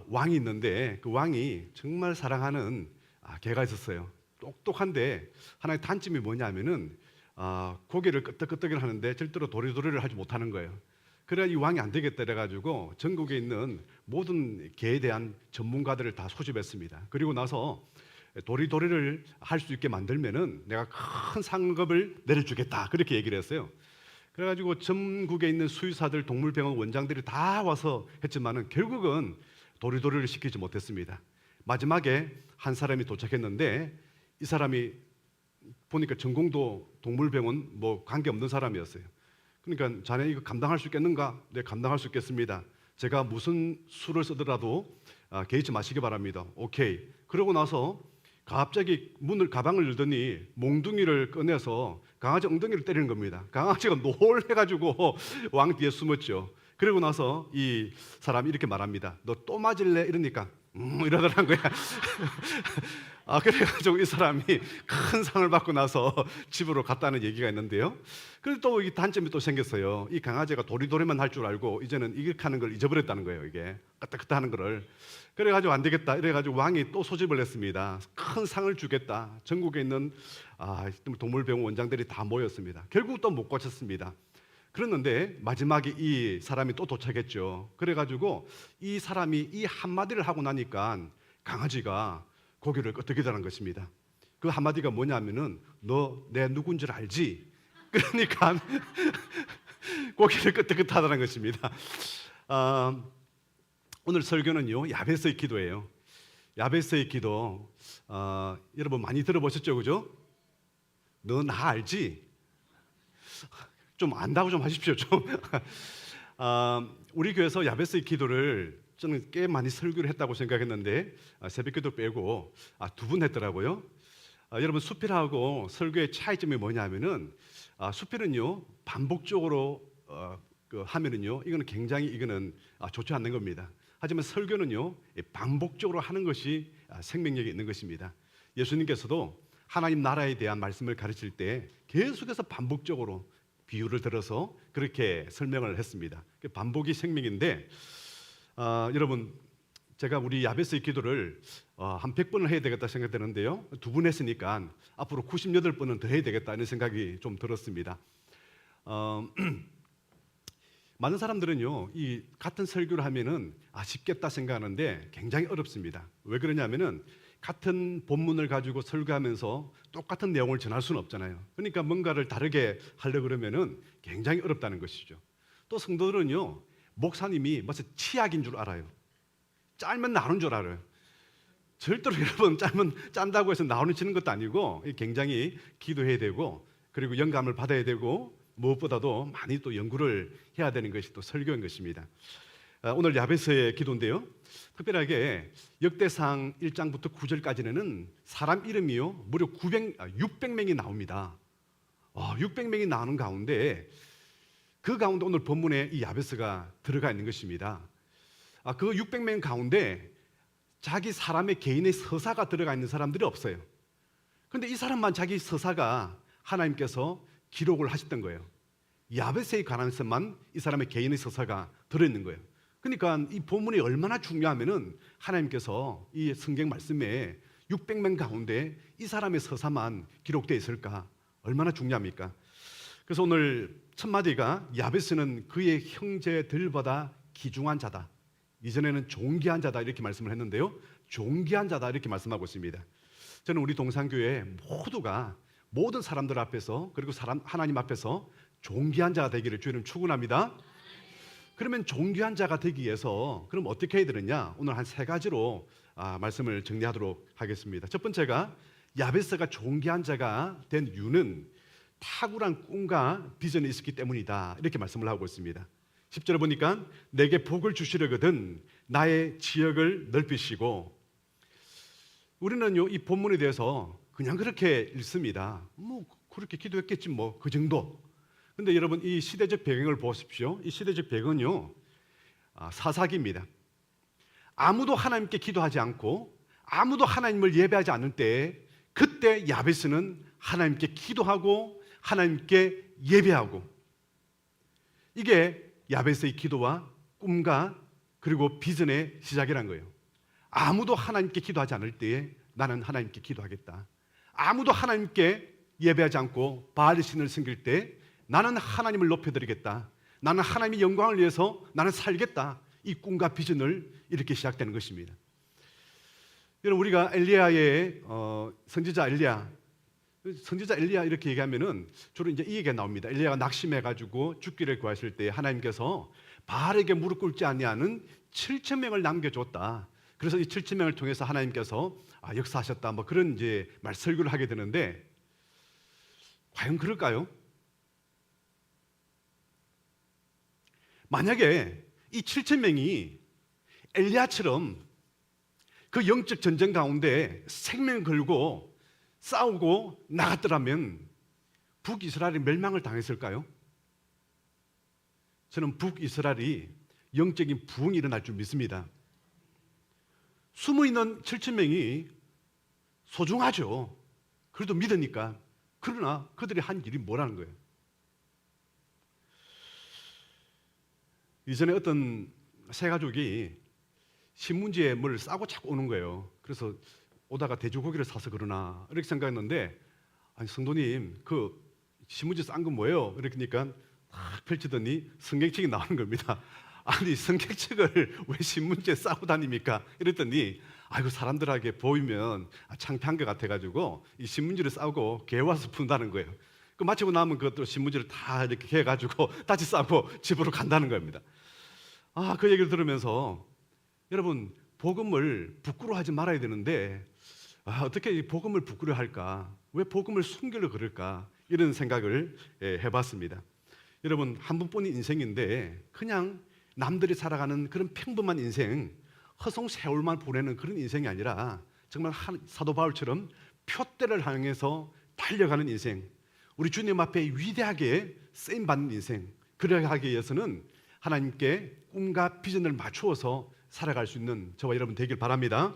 왕이 있는데 그 왕이 정말 사랑하는 개가 있었어요. 똑똑한데 하나의 단점이 뭐냐면은 고개를 끄덕끄덕을 하는데 절대로 도리도리를 하지 못하는 거예요. 그래야 이 왕이 안 되겠다 그래가지고 전국에 있는 모든 개에 대한 전문가들을 다 소집했습니다. 그리고 나서 도리도리를 할 수 있게 만들면은 내가 큰 상급을 내려주겠다 그렇게 얘기를 했어요. 그래가지고 전국에 있는 수의사들, 동물병원 원장들이 다 와서 했지만은 결국은 도리도리를 시키지 못했습니다. 마지막에 한 사람이 도착했는데 이 사람이 보니까 전공도 동물병원 뭐 관계없는 사람이었어요. 그러니까 자네 이거 감당할 수 있겠는가? 네, 감당할 수 있겠습니다. 제가 무슨 수를 쓰더라도 개의치 마시기 바랍니다. 오케이. 그러고 나서 갑자기 가방을 열더니 몽둥이를 꺼내서 강아지 엉덩이를 때리는 겁니다. 강아지가 놀래가지고 왕 뒤에 숨었죠. 그러고 나서 이 사람이 이렇게 말합니다. 너 또 맞을래? 이러니까 이러더라는 거야. 그래가지고 이 사람이 큰 상을 받고 나서 집으로 갔다는 얘기가 있는데요. 그래도 또 이 단점이 또 생겼어요. 이 강아지가 도리도리만 할 줄 알고 이제는 이렇게 하는 걸 잊어버렸다는 거예요. 이게 끄떡끄떡 하는 거를. 그래가지고 안 되겠다. 이래가지고 왕이 또 소집을 했습니다. 큰 상을 주겠다. 전국에 있는 동물병원 원장들이 다 모였습니다. 결국 또 못 고쳤습니다. 그랬는데 마지막에 이 사람이 또 도착했죠. 그래가지고 이 사람이 이 한마디를 하고 나니까 강아지가 고개를 끄덕이더라는 것입니다. 그 한마디가 뭐냐면은 너 내 누군 줄 알지? 그러니까 고개를 끄덕끄덕하더라는 것입니다. 오늘 설교는요 야베스의 기도예요. 야베스의 기도 여러분 많이 들어보셨죠, 그죠? 너 나 알지? 좀 안다고 좀 하십시오. 좀 우리 교회에서 야베스의 기도를 저는 꽤 많이 설교를 했다고 생각했는데 새벽기도 빼고 두 분 했더라고요. 여러분 수필하고 설교의 차이점이 뭐냐면은 수필은요 반복적으로 하면은요 이거는 굉장히 좋지 않는 겁니다. 하지만 설교는요 반복적으로 하는 것이 생명력이 있는 것입니다. 예수님께서도 하나님 나라에 대한 말씀을 가르칠 때 계속해서 반복적으로 비유를 들어서 그렇게 설명을 했습니다. 반복이 생명인데 여러분 제가 우리 야베스의 기도를 한 100번을 해야 되겠다 생각되는데요. 두 분 했으니까 앞으로 98번은 더 해야 되겠다 이런 생각이 좀 들었습니다. 많은 사람들은요 이 같은 설교를 하면은 쉽겠다 생각하는데 굉장히 어렵습니다. 왜 그러냐면은 같은 본문을 가지고 설교하면서 똑같은 내용을 전할 수는 없잖아요. 그러니까 뭔가를 다르게 하려고 그러면은 굉장히 어렵다는 것이죠. 또 성도들은요 목사님이 무슨 치약인 줄 알아요. 짤면 나오는 줄 알아요. 절대로 여러분 짠다고 해서 나오는 치는 것도 아니고 굉장히 기도해야 되고 그리고 영감을 받아야 되고 무엇보다도 많이 또 연구를 해야 되는 것이 또 설교인 것입니다. 오늘 야베스의 기도인데요. 특별하게 역대상 1장부터 9절까지는 사람 이름이요 무려 600명이 나옵니다. 600명이 나오는 가운데 그 가운데 오늘 본문에 이 야베스가 들어가 있는 것입니다. 그 600명 가운데 자기 사람의 개인의 서사가 들어가 있는 사람들이 없어요. 그런데 이 사람만 자기 서사가 하나님께서 기록을 하셨던 거예요. 야베스에 관해서만 이 사람의 개인의 서사가 들어있는 거예요. 그러니까 이 본문이 얼마나 중요하면은 하나님께서 이 성경 말씀에 600명 가운데 이 사람의 서사만 기록되어 있을까 얼마나 중요합니까? 그래서 오늘 첫 마디가 야베스는 그의 형제들보다 귀중한 자다. 이전에는 존귀한 자다 이렇게 말씀을 했는데요. 존귀한 자다 이렇게 말씀하고 있습니다. 저는 우리 동산교회 모두가 모든 사람들 앞에서 그리고 하나님 앞에서 존귀한 자가 되기를 주님 축원합니다. 그러면 존귀한 자가 되기 위해서 그럼 어떻게 해야 되느냐? 오늘 한 세 가지로 말씀을 정리하도록 하겠습니다. 첫 번째가 야베스가 존귀한 자가 된 이유는 탁월한 꿈과 비전이 있었기 때문이다 이렇게 말씀을 하고 있습니다. 10절에 보니까 내게 복을 주시려거든 나의 지역을 넓히시고 우리는요 이 본문에 대해서 그냥 그렇게 읽습니다. 뭐 그렇게 기도했겠지 뭐 그 정도. 근데 여러분 이 시대적 배경을 보십시오. 이 시대적 배경은요 사사기입니다. 아무도 하나님께 기도하지 않고 아무도 하나님을 예배하지 않을 때 그때 야베스는 하나님께 기도하고 하나님께 예배하고 이게 야베스의 기도와 꿈과 그리고 비전의 시작이란 거예요. 아무도 하나님께 기도하지 않을 때에 나는 하나님께 기도하겠다. 아무도 하나님께 예배하지 않고 바알 신을 섬길 때 나는 하나님을 높여드리겠다. 나는 하나님의 영광을 위해서 나는 살겠다. 이 꿈과 비전을 이렇게 시작되는 것입니다. 여러분, 우리가 엘리야의 선지자 엘리야 이렇게 얘기하면은 주로 이제 이 얘기가 나옵니다. 엘리야가 낙심해가지고 죽기를 구하실 때 하나님께서 바알에게 무릎 꿇지 아니하는 7,000명을 남겨줬다. 그래서 이 7,000명을 통해서 하나님께서 역사하셨다. 뭐 그런 이제 설교를 하게 되는데 과연 그럴까요? 만약에 이 7,000명이 엘리야처럼 그 영적 전쟁 가운데 생명 걸고 싸우고 나갔더라면 북이스라엘이 멸망을 당했을까요? 저는 북이스라엘이 영적인 부흥이 일어날 줄 믿습니다. 숨어있는 7,000명이 소중하죠. 그래도 믿으니까. 그러나 그들이 한 일이 뭐라는 거예요? 이전에 어떤 세 가족이 신문지에 뭘 싸고 자꾸 오는 거예요. 그래서 오다가 돼지고기를 사서 그러나 이렇게 생각했는데, 아니 성도님 그 신문지 싼 건 뭐예요? 이러니까 딱 펼치더니 성경책이 나오는 겁니다. 아니 성경책을 왜 신문지에 싸고 다닙니까? 이랬더니 아이고 사람들에게 보이면 창피한 것 같아가지고 이 신문지를 싸고 개와서 푼다는 거예요. 그 마치고 나면 그것도 신문지를 다 이렇게 해가지고 다시 싸고 집으로 간다는 겁니다. 그 얘기를 들으면서 여러분 복음을 부끄러워하지 말아야 되는데 어떻게 이 복음을 부끄러워할까? 왜 복음을 숨기려 그럴까? 이런 생각을 해봤습니다. 여러분 한 번뿐인 인생인데 그냥 남들이 살아가는 그런 평범한 인생, 허송 세월만 보내는 그런 인생이 아니라 정말 사도 바울처럼 표대를 향해서 달려가는 인생, 우리 주님 앞에 위대하게 쓰임받는 인생, 그러하게 하기 위해서는 하나님께 꿈과 비전을 맞추어서 살아갈 수 있는 저와 여러분 되길 바랍니다.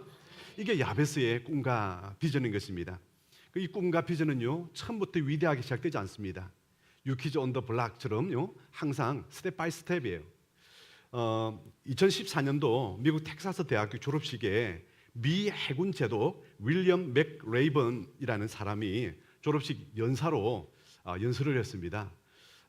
이게 야베스의 꿈과 비전인 것입니다. 이 꿈과 비전은요 처음부터 위대하게 시작되지 않습니다. 유키즈 온 더 블락처럼요 항상 스텝 바이 스텝이에요. 2014년도 미국 텍사스 대학교 졸업식에 미 해군 제독 윌리엄 맥레이번이라는 사람이 졸업식 연사로 연설을 했습니다.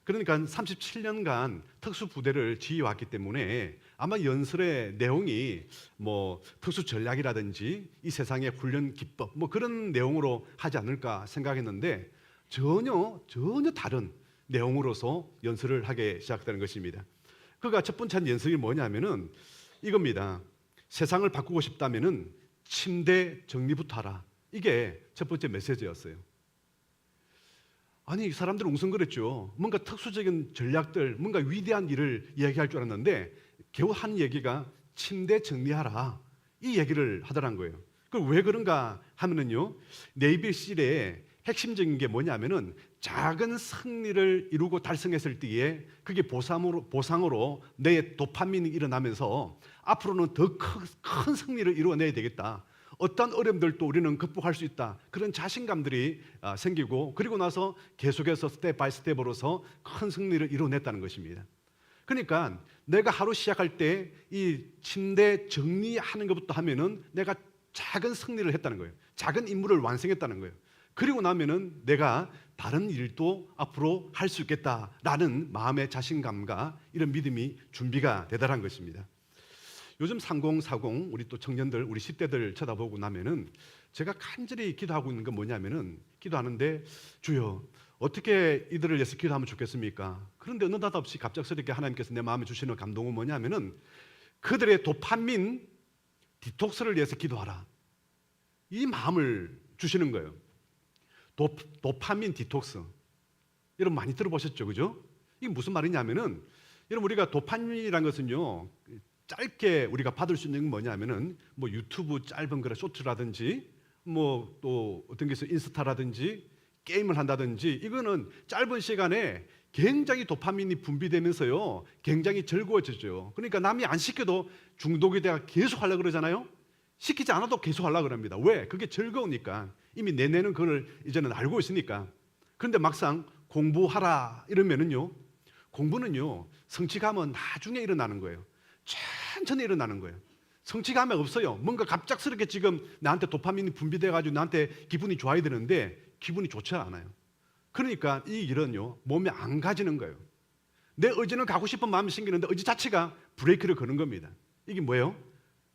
그러니까 37년간 특수부대를 지휘해왔기 때문에 아마 연설의 내용이 뭐 특수 전략이라든지 이 세상의 훈련 기법 뭐 그런 내용으로 하지 않을까 생각했는데 전혀 다른 내용으로서 연설을 하게 시작되는 것입니다. 그가 첫 번째 한 연설이 뭐냐면은 이겁니다. 세상을 바꾸고 싶다면은 침대 정리부터 하라. 이게 첫 번째 메시지였어요. 아니 사람들은 웅성거렸죠. 뭔가 특수적인 전략들, 뭔가 위대한 일을 이야기할 줄 알았는데 겨우 한 얘기가 침대 정리하라 이 얘기를 하더란 거예요. 그 왜 그런가 하면은요 네이비실의 핵심적인 게 뭐냐면은 작은 승리를 이루고 달성했을 때에 그게 보상으로 내 도파민이 일어나면서 앞으로는 더 큰 승리를 이루어내야 되겠다. 어떤 어려움들도 우리는 극복할 수 있다. 그런 자신감들이 생기고 그리고 나서 계속해서 스텝 바이 스텝으로서 큰 승리를 이루어냈다는 것입니다. 그러니까 내가 하루 시작할 때 이 침대 정리하는 것부터 하면은 내가 작은 승리를 했다는 거예요. 작은 임무를 완성했다는 거예요. 그리고 나면은 내가 다른 일도 앞으로 할 수 있겠다라는 마음의 자신감과 이런 믿음이 준비가 되더란 것입니다. 요즘 3040 우리 또 청년들, 우리 10대들 쳐다보고 나면은 제가 간절히 기도하고 있는 건 뭐냐면은 기도하는데 주여 어떻게 이들을 위해서 기도하면 좋겠습니까? 그런데 어느 날없이 갑작스럽게 하나님께서 내 마음에 주시는 감동은 뭐냐면은 그들의 도파민 디톡스를 위해서 기도하라. 이 마음을 주시는 거예요. 도파민 디톡스. 여러분 많이 들어보셨죠, 그죠? 이게 무슨 말이냐면은 여러분 우리가 도파민이라는 것은요 짧게 우리가 받을 수 있는 건 뭐냐면은 뭐 유튜브 짧은 거라 쇼트라든지 뭐 또 어떤 게 있어 인스타라든지 게임을 한다든지 이거는 짧은 시간에 굉장히 도파민이 분비되면서요 굉장히 즐거워지죠. 그러니까 남이 안 시켜도 중독이 돼가 계속 하려고 그러잖아요. 시키지 않아도 계속 하려고 합니다. 왜? 그게 즐거우니까. 이미 내 뇌는 그걸 이제는 알고 있으니까. 그런데 막상 공부하라 이러면은요 공부는요 성취감은 나중에 일어나는 거예요. 천천히 일어나는 거예요. 성취감이 없어요. 뭔가 갑작스럽게 지금 나한테 도파민이 분비돼가지고 나한테 기분이 좋아야 되는데 기분이 좋지 않아요. 그러니까 이 일은요, 몸에 안 가지는 거예요. 내 의지는 가고 싶은 마음이 생기는데 의지 자체가 브레이크를 거는 겁니다. 이게 뭐예요?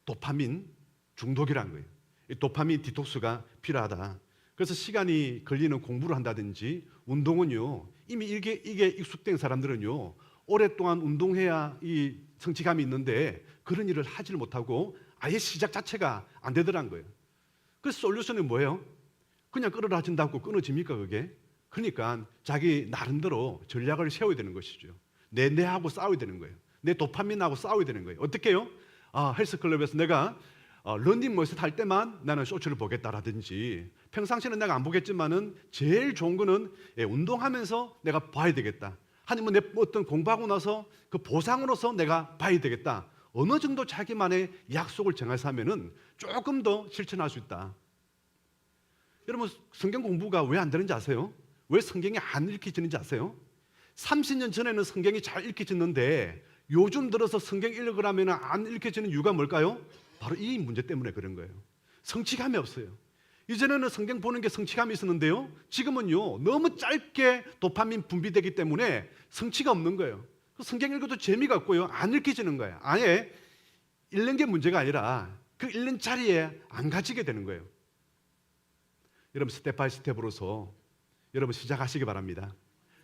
도파민 중독이라는 거예요. 이 도파민 디톡스가 필요하다. 그래서 시간이 걸리는 공부를 한다든지 운동은요, 이미 이게 익숙된 사람들은요, 오랫동안 운동해야 이 성취감이 있는데 그런 일을 하지를 못하고 아예 시작 자체가 안 되더란 거예요. 그래서 솔루션이 뭐예요? 그냥 끊어진다고 끊어집니까 그게? 그러니까 자기 나름대로 전략을 세워야 되는 것이죠. 내하고 싸워야 되는 거예요. 내 도파민하고 싸워야 되는 거예요. 어떻게 해요? 헬스클럽에서 내가 런닝머신 할 때만 나는 쇼츠를 보겠다라든지, 평상시에는 내가 안 보겠지만은 제일 좋은 거는 운동하면서 내가 봐야 되겠다. 아니면 내 어떤 공부하고 나서 그 보상으로서 내가 봐야 되겠다. 어느 정도 자기만의 약속을 정해서 하면은 조금 더 실천할 수 있다. 여러분, 성경 공부가 왜 안 되는지 아세요? 왜 성경이 안 읽혀지는지 아세요? 30년 전에는 성경이 잘 읽혀졌는데 요즘 들어서 성경 읽으라면 안 읽혀지는 이유가 뭘까요? 바로 이 문제 때문에 그런 거예요. 성취감이 없어요. 이전에는 성경 보는 게 성취감이 있었는데요, 지금은요 너무 짧게 도파민 분비되기 때문에 성취가 없는 거예요. 성경 읽어도 재미가 없고요, 안 읽혀지는 거예요. 아예 읽는 게 문제가 아니라 그 읽는 자리에 안 가지게 되는 거예요. 여러분, 스텝 바이 스텝으로서 여러분 시작하시기 바랍니다.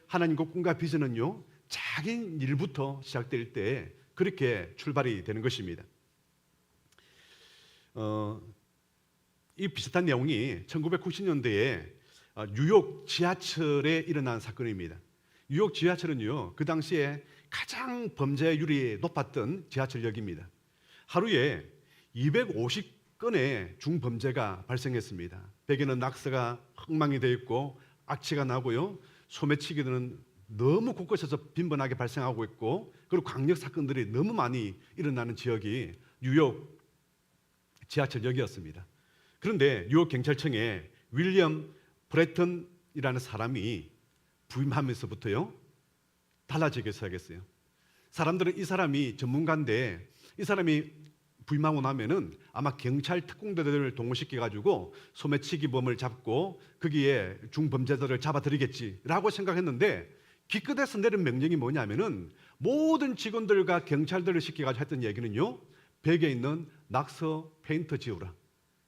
하나님과 꿈과 비전은요, 작은 일부터 시작될 때 그렇게 출발이 되는 것입니다. 이 비슷한 내용이 1990년대에 뉴욕 지하철에 일어난 사건입니다. 뉴욕 지하철은요, 그 당시에 가장 범죄율이 높았던 지하철역입니다. 하루에 250건의 중범죄가 발생했습니다. 벽에는 낙서가 엉망이 되어 있고 악취가 나고요, 소매치기는 너무 곳곳에서 빈번하게 발생하고 있고, 그리고 강력 사건들이 너무 많이 일어나는 지역이 뉴욕 지하철역이었습니다. 그런데 뉴욕 경찰청에 윌리엄 브래턴이라는 사람이 부임하면서부터요, 달라지기 시작했어요. 사람들은 이 사람이 전문가인데 이 사람이 부임하고 나면은 아마 경찰 특공대들을 동원시켜 가지고 소매치기범을 잡고 거기에 중범죄자들을 잡아들이겠지라고 생각했는데, 기껏해서 내린 명령이 뭐냐면은 모든 직원들과 경찰들을 시켜 가지고 했던 얘기는요, 벽에 있는 낙서 페인트 지우라,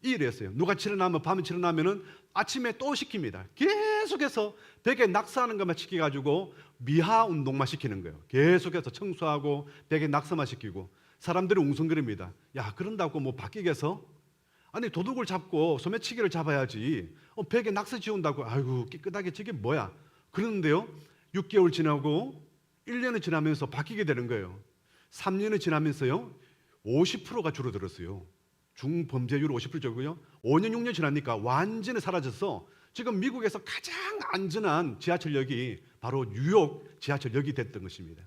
이 일을 했어요. 누가 칠해나면, 밤에 칠해나면은 아침에 또 시킵니다. 계속해서 벽에 낙서하는 것만 시켜가지고 미화 운동만 시키는 거예요. 계속해서 청소하고 벽에 낙서만 시키고, 사람들이 웅성거립니다. 야, 그런다고 뭐 바뀌겠어? 아니, 도둑을 잡고 소매치기를 잡아야지 벽에 낙서 지운다고, 아이고 깨끗하게 저게 뭐야? 그러는데요, 6개월 지나고 1년이 지나면서 바뀌게 되는 거예요. 3년이 지나면서요, 50%가 줄어들었어요. 중범죄율 50%고요. 5년, 6년 지나니까 완전히 사라져서 지금 미국에서 가장 안전한 지하철역이 바로 뉴욕 지하철역이 됐던 것입니다.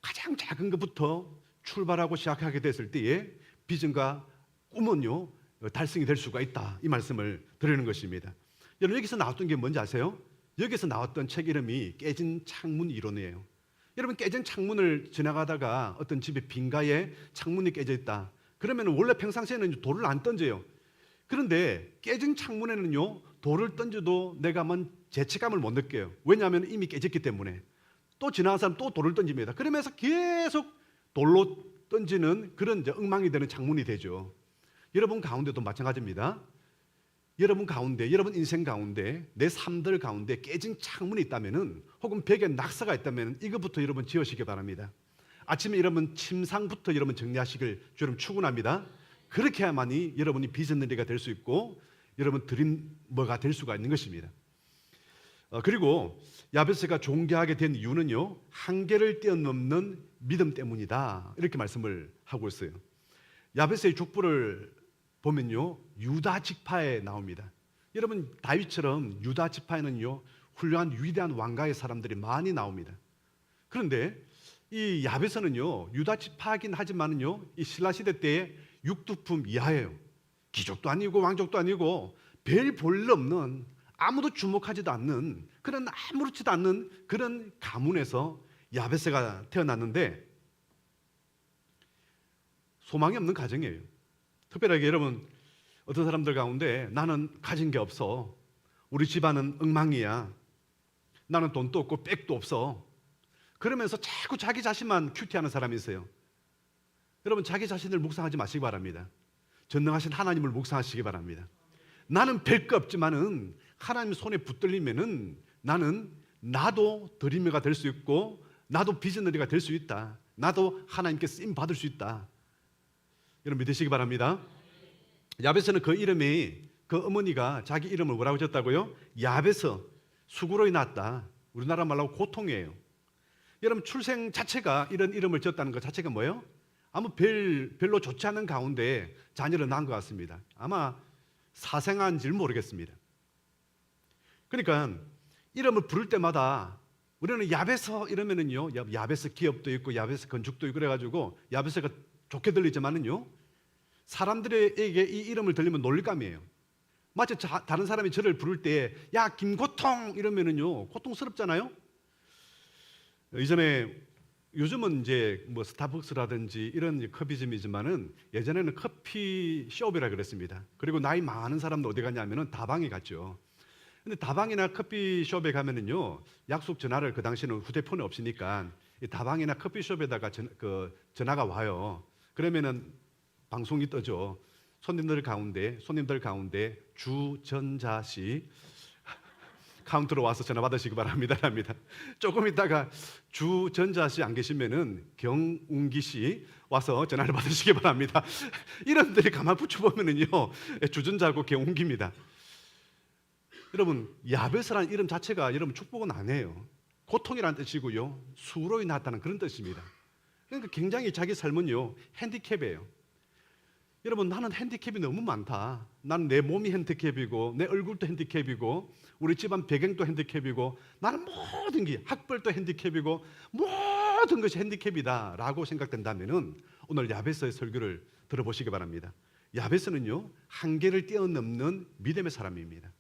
가장 작은 것부터 출발하고 시작하게 됐을 때에 비전과 꿈은요, 달성이 될 수가 있다, 이 말씀을 드리는 것입니다. 여러분, 여기서 나왔던 게 뭔지 아세요? 여기서 나왔던 책 이름이 깨진 창문 이론이에요. 여러분, 깨진 창문을 지나가다가 어떤 집의 빈가에 창문이 깨져 있다. 그러면 원래 평상시에는 돌을 안 던져요. 그런데 깨진 창문에는요, 돌을 던져도 내가 죄책감을 못 느껴요. 왜냐하면 이미 깨졌기 때문에. 또 지나간 사람 또 돌을 던집니다. 그러면서 계속 돌로 던지는 그런 엉망이 되는 창문이 되죠. 여러분 가운데도 마찬가지입니다. 여러분 가운데, 여러분 인생 가운데, 내 삶들 가운데 깨진 창문이 있다면은, 혹은 벽에 낙서가 있다면 이것부터 여러분 지으시기 바랍니다. 아침에 여러분 침상부터 여러분 정리하시길 여러분 축원합니다. 그렇게 해야만이 여러분이 비전너리가 될 수 있고 여러분 드림머가 될 수가 있는 것입니다. 그리고 야베스가 존귀하게 된 이유는요, 한계를 뛰어넘는 믿음 때문이다, 이렇게 말씀을 하고 있어요. 야베스의 족보를 보면요, 유다 지파에 나옵니다. 여러분, 다윗처럼 유다 지파에는요, 훌륭한 위대한 왕가의 사람들이 많이 나옵니다. 그런데 이 야베스는요, 유다 지파이긴 하지만은요, 이 신라 시대 때의 육두품 이하예요. 귀족도 아니고 왕족도 아니고 별 볼 없는, 아무도 주목하지도 않는 그런 아무렇지도 않는 그런 가문에서 야베스가 태어났는데, 소망이 없는 가정이에요. 특별하게 여러분, 어떤 사람들 가운데 나는 가진 게 없어. 우리 집안은 엉망이야. 나는 돈도 없고 백도 없어. 그러면서 자꾸 자기 자신만 큐티하는 사람이 있어요. 여러분, 자기 자신을 묵상하지 마시기 바랍니다. 전능하신 하나님을 묵상하시기 바랍니다. 나는 별거 없지만은 하나님 손에 붙들리면은 나도 드리머가 될 수 있고 나도 비즈너리가 될 수 있다. 나도 하나님께 쓰임 받을 수 있다. 여러분 믿으시기 바랍니다. 야베스는 그 이름이, 그 어머니가 자기 이름을 뭐라고 졌다고요? 야베스, 수구로이 낳았다. 우리나라 말로 고통이에요. 여러분 출생 자체가 이런 이름을 지었다는 것 자체가 뭐예요? 아무 별로 좋지 않은 가운데 자녀를 낳은 것 같습니다. 아마 사생아인지를 모르겠습니다. 그러니까 이름을 부를 때마다 우리는 야베서 이러면은요, 야베서 기업도 있고 야베서 건축도 있고 그래가지고 야베서가 좋게 들리지만은요, 사람들에게 이 이름을 들리면 놀림감이에요. 마치 다른 사람이 저를 부를 때 야 김고통 이러면은요 고통스럽잖아요. 요즘은 이제 뭐 스타벅스라든지 이런 커피점이지만은 예전에는 커피숍이라 그랬습니다. 그리고 나이 많은 사람도 어디 가냐면은 다방에 갔죠. 근데 다방이나 커피숍에 가면은요 약속 전화를, 그 당시에는 휴대폰이 없으니까 이 다방이나 커피숍에다가 전화가 와요. 그러면은 방송이 떠죠. 손님들 가운데 주전자 씨 카운터로 와서 전화 받으시기 바랍니다. 조금 있다가 주전자 씨 안 계시면은 경운기 씨 와서 전화를 받으시기 바랍니다. 이름들이 가만 붙여보면은요 주전자고 경운기입니다. 여러분 야베스라는 이름 자체가 여러분 축복은 아니에요. 고통이라는 뜻이고요, 수로이 낳았다는 그런 뜻입니다. 그러니까 굉장히 자기 삶은요 핸디캡이에요. 여러분 나는 핸디캡이 너무 많다. 나는 내 몸이 핸디캡이고 내 얼굴도 핸디캡이고 우리 집안 배경도 핸디캡이고 나는 모든 게 학벌도 핸디캡이고 모든 것이 핸디캡이다 라고 생각된다면 오늘 야베스의 설교를 들어보시기 바랍니다. 야베스는요 한계를 뛰어넘는 믿음의 사람입니다.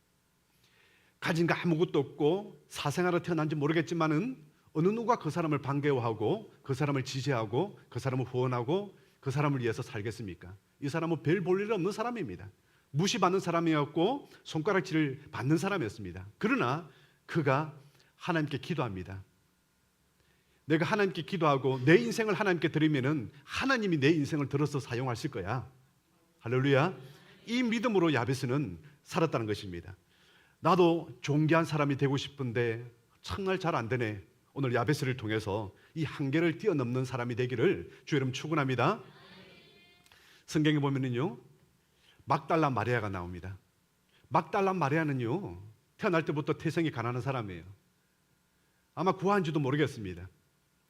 가진 거 아무것도 없고 사생아로 태어난지 모르겠지만은 어느 누가 그 사람을 반겨하고 그 사람을 지지하고 그 사람을 후원하고 그 사람을 위해서 살겠습니까? 이 사람은 별 볼 일 없는 사람입니다. 무시받는 사람이었고 손가락질을 받는 사람이었습니다. 그러나 그가 하나님께 기도합니다. 내가 하나님께 기도하고 내 인생을 하나님께 드리면은 하나님이 내 인생을 들어서 사용하실 거야. 할렐루야. 이 믿음으로 야베스는 살았다는 것입니다. 나도 존귀한 사람이 되고 싶은데 정말 잘 안 되네. 오늘 야베스를 통해서 이 한계를 뛰어넘는 사람이 되기를 주 이름 축원합니다. 성경에 보면은요 막달라 마리아가 나옵니다. 막달라 마리아는요 태어날 때부터 태생이 가난한 사람이에요. 아마 구한지도 모르겠습니다.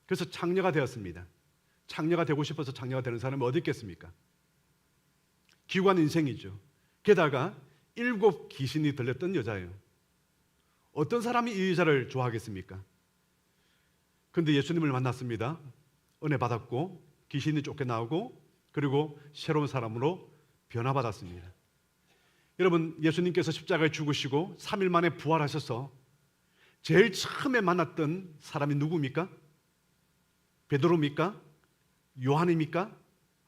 그래서 창녀가 되었습니다. 창녀가 되고 싶어서 창녀가 되는 사람이 어디 있겠습니까? 기구한 인생이죠. 게다가 7 귀신이 들렸던 여자예요. 어떤 사람이 이 여자를 좋아하겠습니까? 그런데 예수님을 만났습니다. 은혜 받았고 귀신이 쫓겨나오고 그리고 새로운 사람으로 변화받았습니다. 여러분 예수님께서 십자가에 죽으시고 3일 만에 부활하셔서 제일 처음에 만났던 사람이 누구입니까? 베드로입니까? 요한입니까?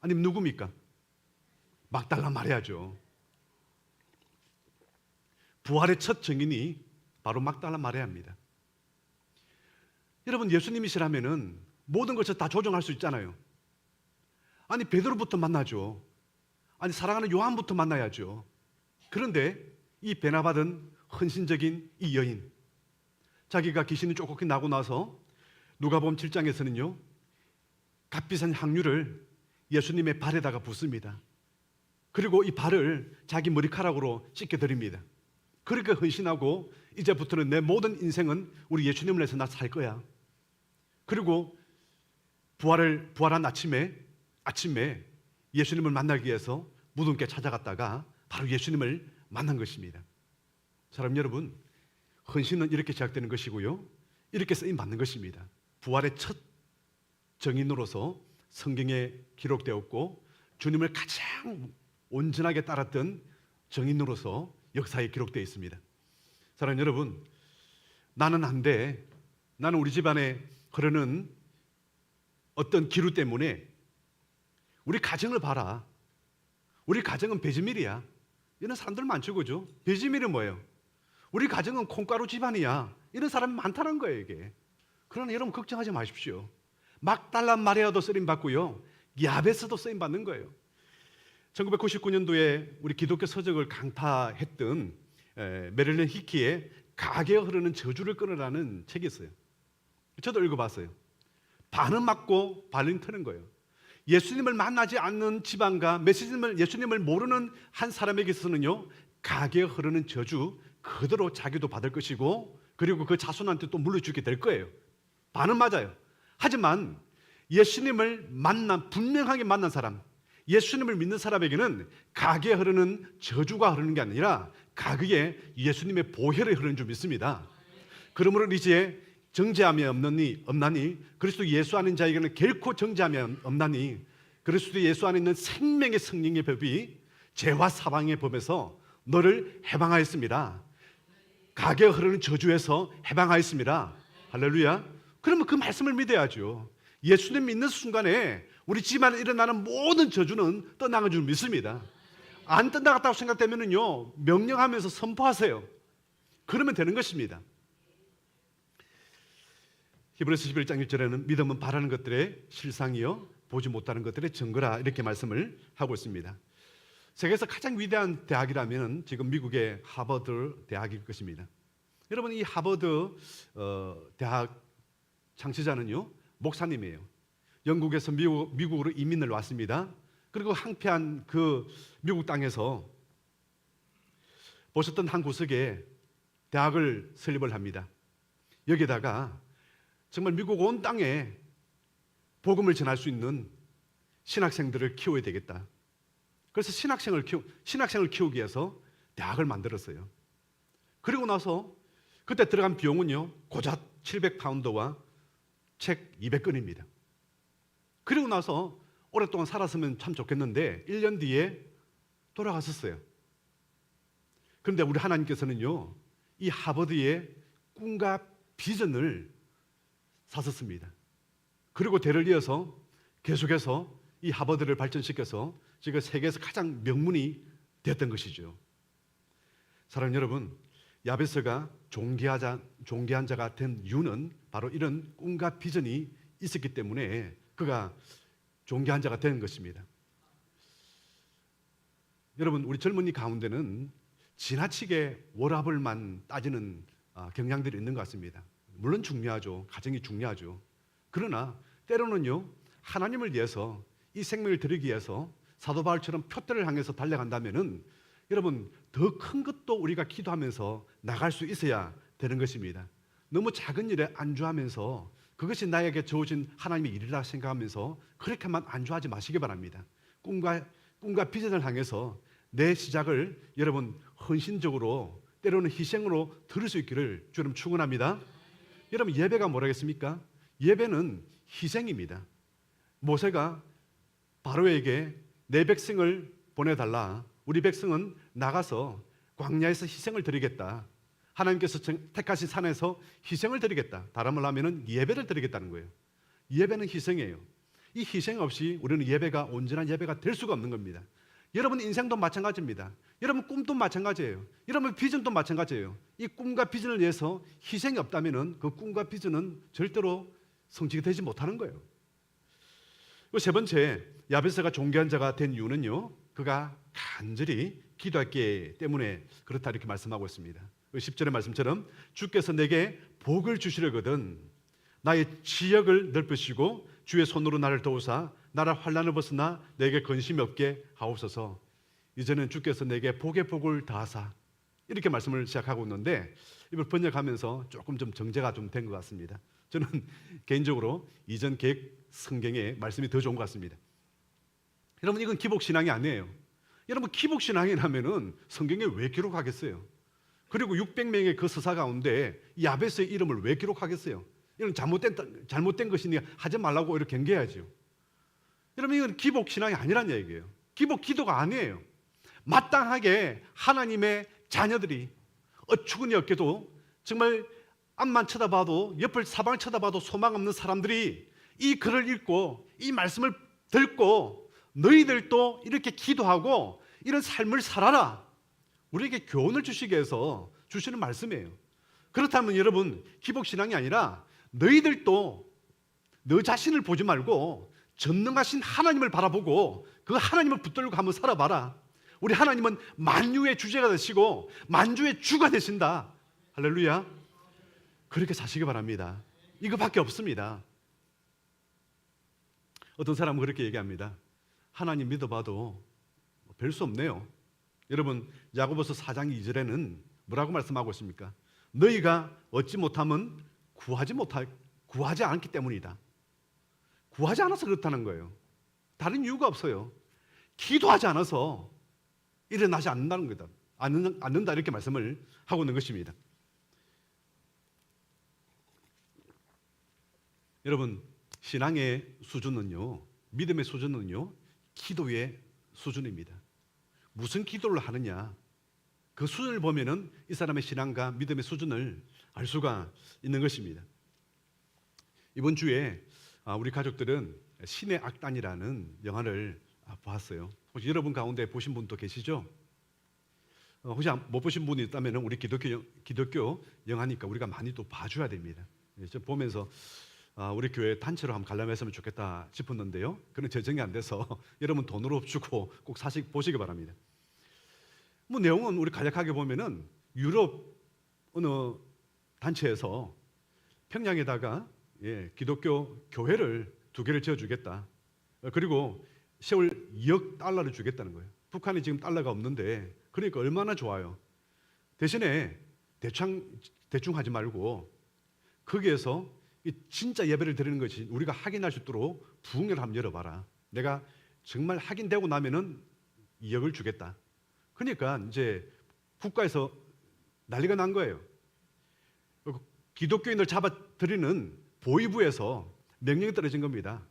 아니면 누구입니까? 막달라 마리아죠. 부활의 첫 증인이 바로 막달라 마리아입니다. 여러분 예수님이시라면은 모든 것을 다 조정할 수 있잖아요. 아니 베드로부터 만나죠. 아니 사랑하는 요한부터 만나야죠. 그런데 이 변화받은 헌신적인 이 여인, 자기가 귀신이 쫓겨 나고 나서 누가복음 7장에서는요 값비싼 향유를 예수님의 발에다가 붓습니다. 그리고 이 발을 자기 머리카락으로 씻겨드립니다. 그렇게 헌신하고 이제부터는 내 모든 인생은 우리 예수님을 위해서 나 살 거야. 그리고 부활한 아침에 예수님을 만나기 위해서 무덤께 찾아갔다가 바로 예수님을 만난 것입니다. 사람 여러분, 헌신은 이렇게 시작되는 것이고요, 이렇게 쓰임 받는 것입니다. 부활의 첫 증인으로서 성경에 기록되었고 주님을 가장 온전하게 따랐던 증인으로서 역사에 기록되어 있습니다. 사랑하는 여러분, 나는 안 돼. 나는 우리 집안에 흐르는 어떤 기류 때문에 우리 가정을 봐라. 우리 가정은 배지밀이야. 이런 사람들 많죠, 그죠? 배지밀은 뭐예요? 우리 가정은 콩가루 집안이야. 이런 사람이 많다는 거예요, 이게. 그러나 여러분 걱정하지 마십시오. 막달라 마리아도 쓰임 받고요. 야베스도 쓰임 받는 거예요. 1999년도에 우리 기독교 서적을 강타했던 메릴린 히키의 가게에 흐르는 저주를 끊으라는 책이 있어요. 저도 읽어봤어요. 반은 맞고 반은 트는 거예요. 예수님을 만나지 않는 지방과 예수님을 모르는 한 사람에게 있어서는요, 가게에 흐르는 저주 그대로 자기도 받을 것이고, 그리고 그 자손한테 또 물려주게 될 거예요. 반은 맞아요. 하지만 예수님을 분명하게 만난 사람, 예수님을 믿는 사람에게는 가게에 흐르는 저주가 흐르는 게 아니라 가게에 예수님의 보혈이 흐르는 줄 믿습니다. 그러므로 이제 정죄함이 없나니 그리스도 예수 안인 자에게는 결코 정죄함이 없나니 그리스도 예수 안에 있는 생명의 성령의 법이 죄와 사망의 법에서 너를 해방하였습니다. 가게에 흐르는 저주에서 해방하였습니다. 할렐루야. 그러면 그 말씀을 믿어야죠. 예수님 믿는 순간에 우리 집안에 일어나는 모든 저주는 떠나는 줄 믿습니다. 안 떠나갔다고 생각되면요, 명령하면서 선포하세요. 그러면 되는 것입니다. 히브리서 11장 1절에는 믿음은 바라는 것들의 실상이요 보지 못하는 것들의 증거라, 이렇게 말씀을 하고 있습니다. 세계에서 가장 위대한 대학이라면 지금 미국의 하버드 대학일 것입니다. 여러분, 이 하버드 대학 창시자는요, 목사님이에요. 영국에서 미국으로 이민을 왔습니다. 그리고 항폐한 그 미국 땅에서 보셨던 한 구석에 대학을 설립을 합니다. 여기다가 정말 미국 온 땅에 복음을 전할 수 있는 신학생들을 키워야 되겠다. 그래서 신학생을 키우기 위해서 대학을 만들었어요. 그리고 나서 그때 들어간 비용은요, 고작 700파운드와 책 200권입니다. 그리고 나서 오랫동안 살았으면 참 좋겠는데 1년 뒤에 돌아갔었어요. 그런데 우리 하나님께서는요, 이 하버드의 꿈과 비전을 사셨습니다. 그리고 대를 이어서 계속해서 이 하버드를 발전시켜서 지금 세계에서 가장 명문이 됐던 것이죠. 사랑하는 여러분, 야베스가 존귀한 자가 된 이유는 바로 이런 꿈과 비전이 있었기 때문에 그가 존귀한 자가 된 것입니다. 여러분, 우리 젊은이 가운데는 지나치게 워라밸만 따지는 경향들이 있는 것 같습니다. 물론 중요하죠. 가정이 중요하죠. 그러나 때로는요, 하나님을 위해서 이 생명을 드리기 위해서 사도 바울처럼 표대를 향해서 달려간다면은 여러분, 더 큰 것도 우리가 기도하면서 나갈 수 있어야 되는 것입니다. 너무 작은 일에 안주하면서 그것이 나에게 주어진 하나님의 일이라 생각하면서 그렇게만 안주하지 마시기 바랍니다. 꿈과 비전을 향해서 내 시작을 여러분 헌신적으로, 때로는 희생으로 들을 수 있기를 주님 축원합니다. 여러분, 예배가 뭐라겠습니까? 예배는 희생입니다. 모세가 바로에게 내 백성을 보내달라. 우리 백성은 나가서 광야에서 희생을 드리겠다. 하나님께서 택하신 산에서 희생을 드리겠다. 다른 말로 하면 예배를 드리겠다는 거예요. 예배는 희생이에요. 이 희생 없이 우리는 예배가 온전한 예배가 될 수가 없는 겁니다. 여러분 인생도 마찬가지입니다. 여러분 꿈도 마찬가지예요. 여러분 비전도 마찬가지예요. 이 꿈과 비전을 위해서 희생이 없다면 그 꿈과 비전은 절대로 성취가 되지 못하는 거예요. 세 번째, 야베스가 존귀한 자가 된 이유는요, 그가 간절히 기도했기 때문에 그렇다, 이렇게 말씀하고 있습니다. 10절의 말씀처럼 주께서 내게 복을 주시려거든 나의 지역을 넓히시고 주의 손으로 나를 도우사 나를 환난을 벗으나 내게 근심이 없게 하옵소서. 이제는 주께서 내게 복의 복을 다하사, 이렇게 말씀을 시작하고 있는데 이걸 번역하면서 조금 좀 정제가 좀 된 것 같습니다. 저는 개인적으로 이전 계획 성경의 말씀이 더 좋은 것 같습니다. 여러분, 이건 기복신앙이 아니에요. 여러분, 기복신앙이라면은 성경에 왜 기록하겠어요? 그리고 600명의 그 서사 가운데 야베스의 이름을 왜 기록하겠어요? 이건 잘못된 것이니 하지 말라고 이렇게 경계해야죠. 여러분, 이건 기복신앙이 아니란 얘기예요. 기복기도가 아니에요. 마땅하게 하나님의 자녀들이 어처구니 없게도 정말 앞만 쳐다봐도, 옆을 사방을 쳐다봐도 소망 없는 사람들이 이 글을 읽고 이 말씀을 듣고 너희들도 이렇게 기도하고 이런 삶을 살아라. 우리에게 교훈을 주시기 위해서 주시는 말씀이에요. 그렇다면 여러분, 기복신앙이 아니라 너희들도 너 자신을 보지 말고 전능하신 하나님을 바라보고 그 하나님을 붙들고 한번 살아봐라. 우리 하나님은 만유의 주제가 되시고 만주의 주가 되신다. 할렐루야. 그렇게 사시기 바랍니다. 이거밖에 없습니다. 어떤 사람은 그렇게 얘기합니다. 하나님 믿어봐도 별 수 없네요. 여러분, 야고보서 4장 2절에는 뭐라고 말씀하고 있습니까? 너희가 얻지 못하면 구하지 않기 때문이다. 구하지 않아서 그렇다는 거예요. 다른 이유가 없어요. 기도하지 않아서 일어나지 않는다는 거다. 않는다 이렇게 말씀을 하고 있는 것입니다. 여러분, 신앙의 수준은요, 믿음의 수준은요, 기도의 수준입니다. 무슨 기도를 하느냐, 그 수준을 보면은 이 사람의 신앙과 믿음의 수준을 알 수가 있는 것입니다. 이번 주에 우리 가족들은 신의 악단이라는 영화를 봤어요. 혹시 여러분 가운데 보신 분도 계시죠? 혹시 못 보신 분이 있다면 우리 기독교 영화니까 우리가 많이 또 봐줘야 됩니다. 저 보면서 우리 교회 단체로 한번 관람했으면 좋겠다 싶었는데요. 그런 재정이 안 돼서 여러분 돈으로 주고 꼭 보시기 바랍니다. 뭐 내용은 우리 간략하게 보면은 유럽 어느 단체에서 평양에다가 기독교 교회를 2개를 지어주겠다. 그리고 세월 2억 달러를 주겠다는 거예요. 북한이 지금 달러가 없는데 그러니까 얼마나 좋아요. 대신에 대충 하지 말고 거기에서 이 진짜 예배를 드리는 것이 우리가 확인할 수 있도록 부흥회를 한번 열어봐라. 내가 정말 확인되고 나면은 2억을 주겠다. 그러니까 이제 국가에서 난리가 난 거예요. 기독교인들 잡아들이는 보위부에서 명령이 떨어진 겁니다.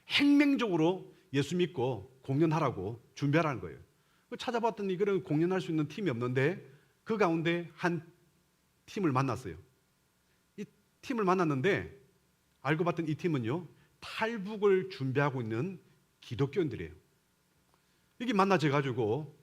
행명적으로 예수 믿고 공연하라고 준비하라는 거예요. 찾아봤더니 그런 공연할 수 있는 팀이 없는데 그 가운데 한 팀을 만났어요. 이 팀을 만났는데 알고 봤더니 이 팀은요, 탈북을 준비하고 있는 기독교인들이에요. 여기 만나져가지고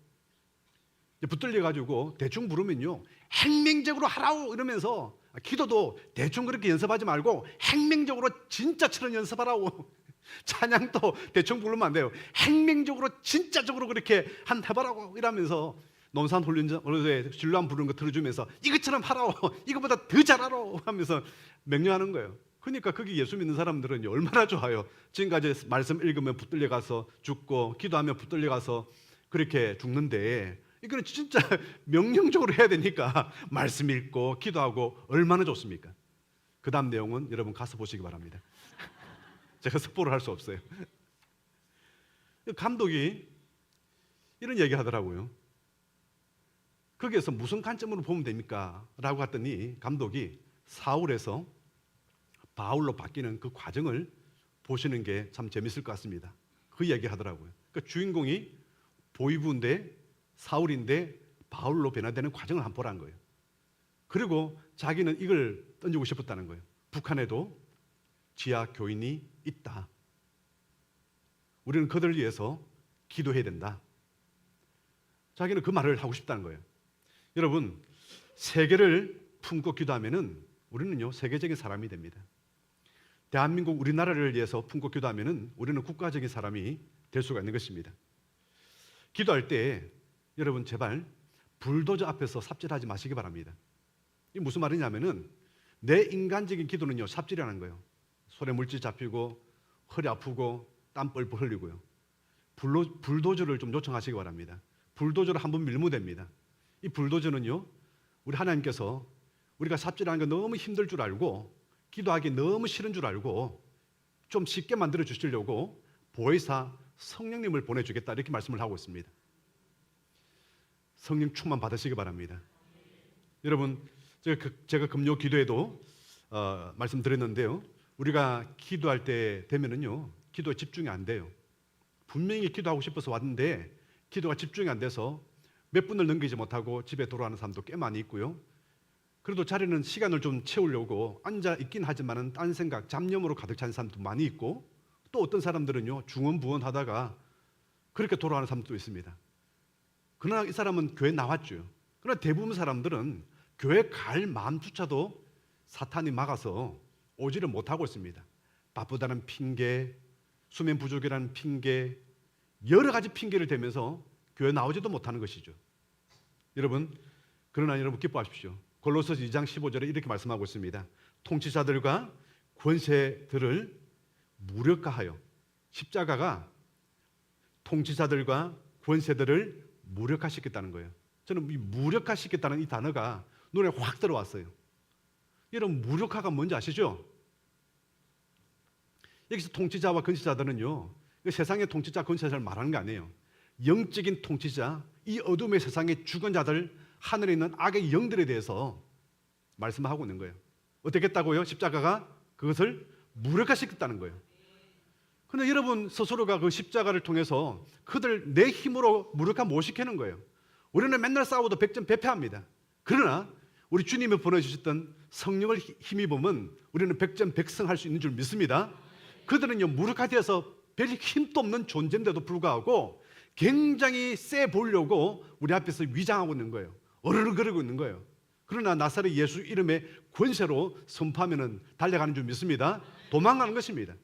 붙들려가지고 대충 부르면요, 행명적으로 하라고 이러면서 기도도 대충 그렇게 연습하지 말고 행명적으로 진짜처럼 연습하라고. 찬양도 대충 부르면 안 돼요. 행명적으로 진짜적으로 그렇게 해보라고 이러면서 논산 훈련소에 진로한 부르는 거 들어주면서 이것처럼 하라고, 이거보다 더 잘하라고 하면서 명령하는 거예요. 그러니까 거기 예수 믿는 사람들은 얼마나 좋아요. 지금까지 말씀 읽으면 붙들려 가서 죽고 기도하면 붙들려 가서 그렇게 죽는데 이거는 진짜 명령적으로 해야 되니까 말씀 읽고 기도하고 얼마나 좋습니까? 그 다음 내용은 여러분 가서 보시기 바랍니다. 제가 스포를 할 수 없어요. 감독이 이런 얘기 하더라고요. 거기에서 무슨 관점으로 보면 됩니까? 라고 했더니 감독이 사울에서 바울로 바뀌는 그 과정을 보시는 게 참 재밌을 것 같습니다. 그 얘기 하더라고요. 그러니까 주인공이 보이부인데 사울인데 바울로 변화되는 과정을 한번 보라는 거예요. 그리고 자기는 이걸 던지고 싶었다는 거예요. 북한에도 지하 교인이 있다. 우리는 그들을 위해서 기도해야 된다. 자기는 그 말을 하고 싶다는 거예요. 여러분, 세계를 품고 기도하면은 우리는요, 세계적인 사람이 됩니다. 대한민국 우리나라를 위해서 품고 기도하면은 우리는 국가적인 사람이 될 수가 있는 것입니다. 기도할 때 여러분 제발 불도저 앞에서 삽질하지 마시기 바랍니다. 이게 무슨 말이냐면은 내 인간적인 기도는요, 삽질이라는 거예요. 손에 물질 잡히고 허리 아프고 땀 뻘뻘 흘리고요. 불도저를 좀 요청하시기 바랍니다. 불도저를 한번 밀면 됩니다. 이 불도저는요, 우리 하나님께서 우리가 삽질하는 거 너무 힘들 줄 알고 기도하기 너무 싫은 줄 알고 좀 쉽게 만들어 주시려고 보혜사 성령님을 보내주겠다 이렇게 말씀을 하고 있습니다. 성령 충만 받으시기 바랍니다. 여러분, 제가 금요 기도에도 말씀드렸는데요, 우리가 기도할 때 되면은요, 기도에 집중이 안 돼요. 분명히 기도하고 싶어서 왔는데 기도가 집중이 안 돼서 몇 분을 넘기지 못하고 집에 돌아가는 사람도 꽤 많이 있고요. 그래도 자리는 시간을 좀 채우려고 앉아 있긴 하지만은 딴 생각, 잡념으로 가득 찬 사람도 많이 있고, 또 어떤 사람들은요, 중언부언하다가 그렇게 돌아가는 사람도 있습니다. 그러나 이 사람은 교회 나왔죠. 그러나 대부분 사람들은 교회 갈 마음조차도 사탄이 막아서 오지를 못하고 있습니다. 바쁘다는 핑계, 수면 부족이라는 핑계, 여러 가지 핑계를 대면서 교회 나오지도 못하는 것이죠. 여러분, 그러나 여러분 기뻐하십시오. 골로새서 2장 15절에 이렇게 말씀하고 있습니다. 통치자들과 권세들을 무력화하여, 십자가가 통치자들과 권세들을 무력화시켰다는 거예요. 저는 이 무력화시켰다는 이 단어가 눈에 확 들어왔어요. 여러분, 무력화가 뭔지 아시죠? 여기서 통치자와 권세자들은요, 세상의 통치자, 권세자를 말하는 게 아니에요. 영적인 통치자, 이 어둠의 세상의 죽은 자들, 하늘에 있는 악의 영들에 대해서 말씀하고 있는 거예요. 어떻게 했다고요? 십자가가 그것을 무력화시켰다는 거예요. 그런데 여러분 스스로가 그 십자가를 통해서 그들 내 힘으로 무력화 못 시키는 거예요. 우리는 맨날 싸워도 백전백패합니다. 그러나 우리 주님이 보내주셨던 성령을 힘입으면 우리는 백전백승할 수 있는 줄 믿습니다. 그들은요, 무력화되어서 별 힘도 없는 존재인데도 불구하고 굉장히 세 보려고 우리 앞에서 위장하고 있는 거예요. 어르르거리고 있는 거예요. 그러나 나사렛 예수 이름의 권세로 선포하면 달려가는 줄 믿습니다. 도망가는 것입니다.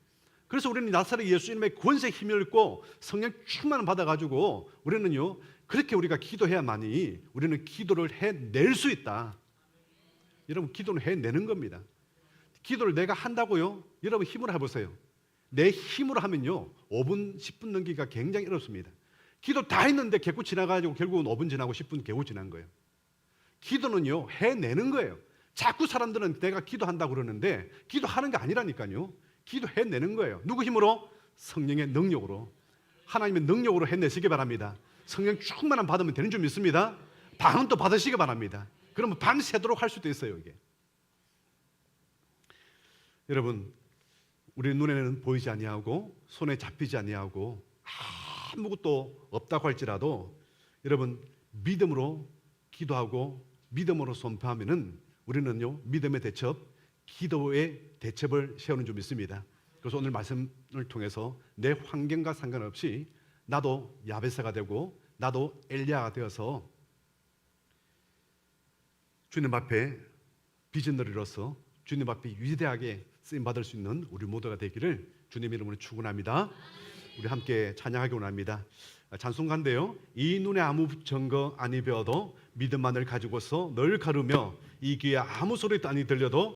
그래서 우리는 나사렛 예수 이름의 권세에 힘을 얻고 성령 충만을 받아가지고 우리는요, 그렇게 우리가 기도해야만이 우리는 기도를 해낼 수 있다. 여러분, 기도는 해내는 겁니다. 기도를 내가 한다고요? 여러분 힘으로 해보세요. 내 힘으로 하면요 5분 10분 넘기기가 굉장히 어렵습니다. 기도 다 했는데 개구 지나가지고 결국은 5분 지나고 10분 개구 지난 거예요. 기도는요 해내는 거예요. 자꾸 사람들은 내가 기도한다고 그러는데 기도하는 게 아니라니까요. 기도해내는 거예요. 누구 힘으로? 성령의 능력으로. 하나님의 능력으로 해내시기 바랍니다. 성령 충만함 받으면 되는 줄 믿습니다. 방언도 받으시기 바랍니다. 그러면 밤새도록 할 수도 있어요. 이게. 여러분, 우리 눈에는 보이지 아니하고 손에 잡히지 아니하고 아무것도 없다고 할지라도 여러분 믿음으로 기도하고 믿음으로 선포하면은 우리는요 믿음의 대첩, 기도의 대첩을 세우는 줄 믿습니다. 그래서 오늘 말씀을 통해서 내 환경과 상관없이 나도 야베스가 되고 나도 엘리야가 되어서 주님 앞에 비전을 이뤄서 주님 앞에 위대하게 쓰임받을 수 있는 우리 모두가 되기를 주님 이름으로 축원합니다. 우리 함께 찬양하기 원합니다. 찬송가인데요, 이 눈에 아무 증거 아니 배워도 믿음만을 가지고서 널 가르며 이 귀에 아무 소리도 아니 들려도